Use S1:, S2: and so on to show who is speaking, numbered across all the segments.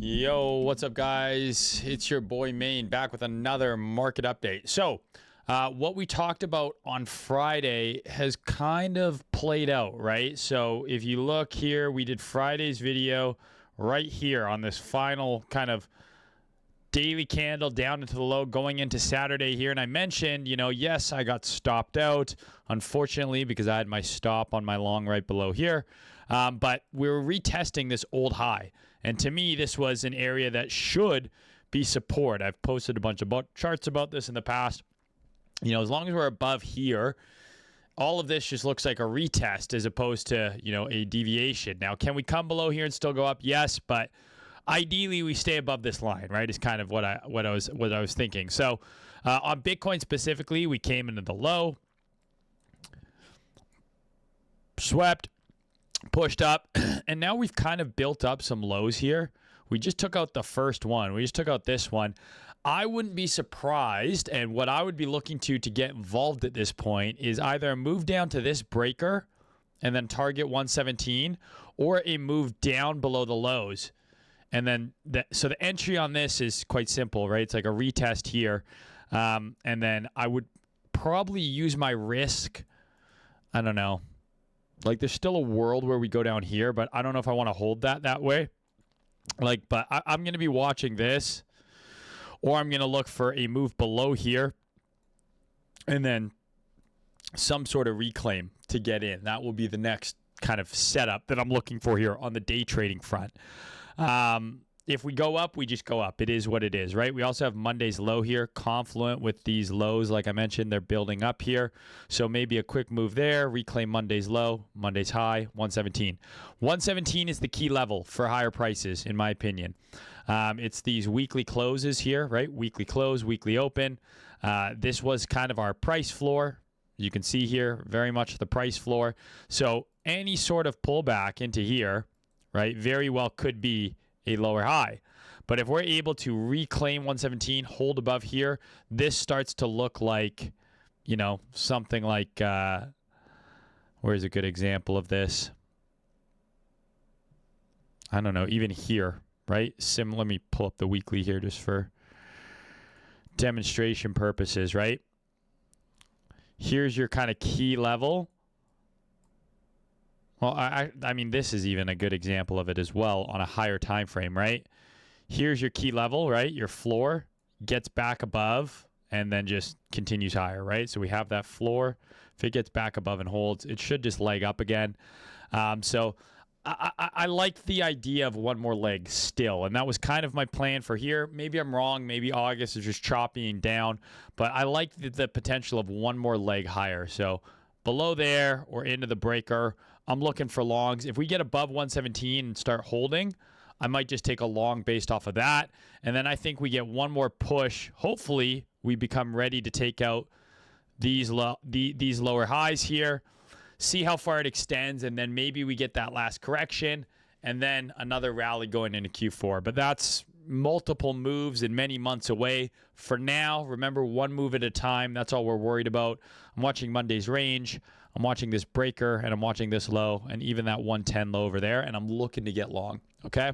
S1: Yo, what's up, guys? It's your boy Maine back with another market update. So, what we talked about on Friday has kind of played out, right? So, if you look here, we did Friday's video right here on this final kind of daily candle down into the low going into Saturday here. And I mentioned, yes, I got stopped out, unfortunately, because I had my stop on my long right below here. But we were retesting this old high. And to me, this was an area that should be support. I've posted a bunch of charts about this in the past. As long as we're above here, all of this just looks like a retest as opposed to, a deviation. Now, can we come below here and still go up? Yes, but ideally we stay above this line, right? Is kind of what I was thinking. So on Bitcoin specifically, we came into the low, swept, pushed up, and now we've kind of built up some lows here. We just took out the first one. We just took out this one. I wouldn't be surprised, and what I would be looking to get involved at this point is either a move down to this breaker and then target 117, or a move down below the lows. And then, so the entry on this is quite simple, right? It's like a retest here. And then I would probably use my risk. I don't know. Like, there's still a world where we go down here, but I don't know if I want to hold that way. But I'm going to be watching this, or I'm going to look for a move below here and then some sort of reclaim to get in. That will be the next kind of setup that I'm looking for here on the day trading front. If we go up, we just go up. It is what it is, right? We also have Monday's low here, confluent with these lows. Like I mentioned, they're building up here. So maybe a quick move there, reclaim Monday's low, Monday's high, 117. 117 is the key level for higher prices, in my opinion. It's these weekly closes here, right? Weekly close, weekly open. This was kind of our price floor. You can see here, very much the price floor. So any sort of pullback into here, right, very well could be a lower high. But if we're able to reclaim 117, hold above here, this starts to look like, something like, where's a good example of this? I don't know, even here, right? Let me pull up the weekly here just for demonstration purposes, right? Here's your kind of key level. Well, I mean, this is even a good example of it as well on a higher time frame, right? Here's your key level, right? Your floor gets back above and then just continues higher, right? So we have that floor. If it gets back above and holds, it should just leg up again. So I like the idea of one more leg still, and that was kind of my plan for here. Maybe I'm wrong. Maybe August is just chopping down, but I like the potential of one more leg higher. So below there or into the breaker, I'm looking for longs. If we get above 117 and start holding, I might just take a long based off of that. And then I think we get one more push. Hopefully, we become ready to take out these lower highs here, see how far it extends, and then maybe we get that last correction, and then another rally going into Q4. But that's multiple moves and many months away. For now, remember, one move at a time. That's all we're worried about. I'm watching Monday's range. I'm watching this breaker, and I'm watching this low, and even that 110 low over there, and I'm looking to get long, okay?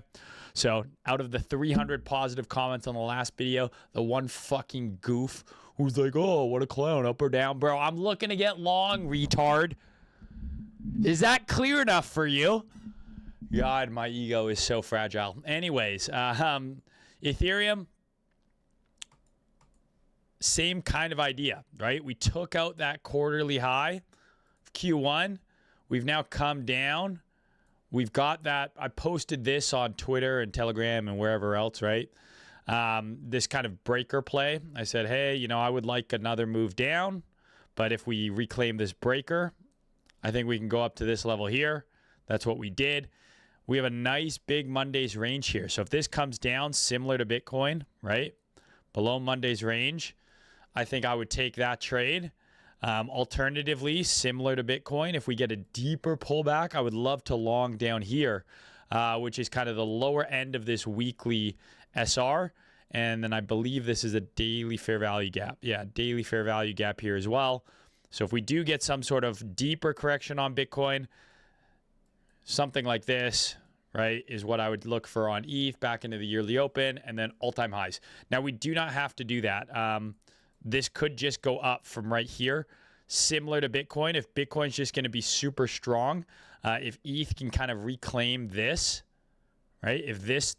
S1: So out of the 300 positive comments on the last video, the one fucking goof who's like, oh, what a clown, up or down, bro. I'm looking to get long, retard. Is that clear enough for you? God, my ego is so fragile. Anyways, Ethereum, same kind of idea, right? We took out that quarterly high, Q1. We've now come down. We've got that. I posted this on Twitter and Telegram and wherever else, right? This kind of breaker play. I said, hey, I would like another move down, but if we reclaim this breaker, I think we can go up to this level here. That's what we did. We have a nice big Monday's range here. So if this comes down similar to Bitcoin, right, below Monday's range, I think I would take that trade. Alternatively, similar to Bitcoin, if we get a deeper pullback, I would love to long down here, which is kind of the lower end of this weekly SR. And then I believe this is a daily fair value gap. Yeah, daily fair value gap here as well. So if we do get some sort of deeper correction on Bitcoin, something like this, right, is what I would look for on ETH back into the yearly open, and then all-time highs. Now, we do not have to do that. This could just go up from right here, similar to Bitcoin. If Bitcoin's just going to be super strong, if ETH can kind of reclaim this, right, if this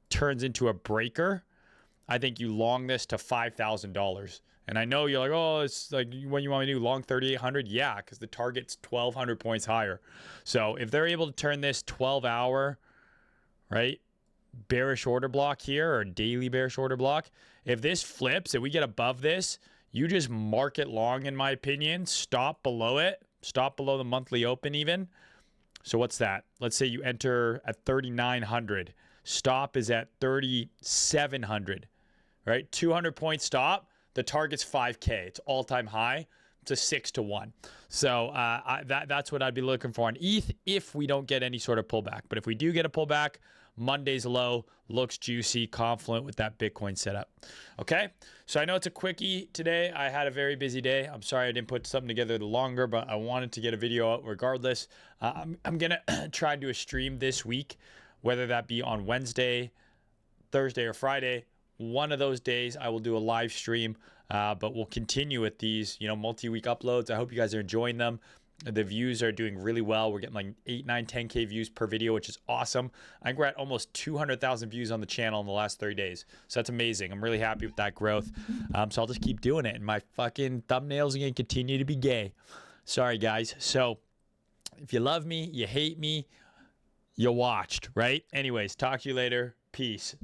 S1: turns into a breaker, I think you long this to $5,000. And I know you're like, oh, it's like, when you want me to do long 3,800? Yeah, because the target's 1,200 points higher. So if they're able to turn this 12-hour, right, bearish order block here, or daily bearish order block, if this flips and we get above this, you just mark it long, in my opinion. Stop below it. Stop below the monthly open even. So what's that? Let's say you enter at 3,900. Stop is at 3,700, right? 200 point stop. The target's 5K. It's all-time high. It's a 6-to-1. So that's what I'd be looking for on ETH if we don't get any sort of pullback. But if we do get a pullback, Monday's low looks juicy, confluent with that Bitcoin setup. Okay? So I know it's a quickie today. I had a very busy day. I'm sorry I didn't put something together longer, but I wanted to get a video out regardless. I'm going to try and do a stream this week, whether that be on Wednesday, Thursday, or Friday. One of those days I will do a live stream, but we'll continue with these, multi-week uploads. I hope you guys are enjoying them. The views are doing really well. We're getting like 8, 9, 10K views per video, which is awesome. I think we're at almost 200,000 views on the channel in the last 30 days. So that's amazing. I'm really happy with that growth. So I'll just keep doing it. And my fucking thumbnails are going to continue to be gay. Sorry, guys. So if you love me, you hate me, you watched, right? Anyways, talk to you later. Peace.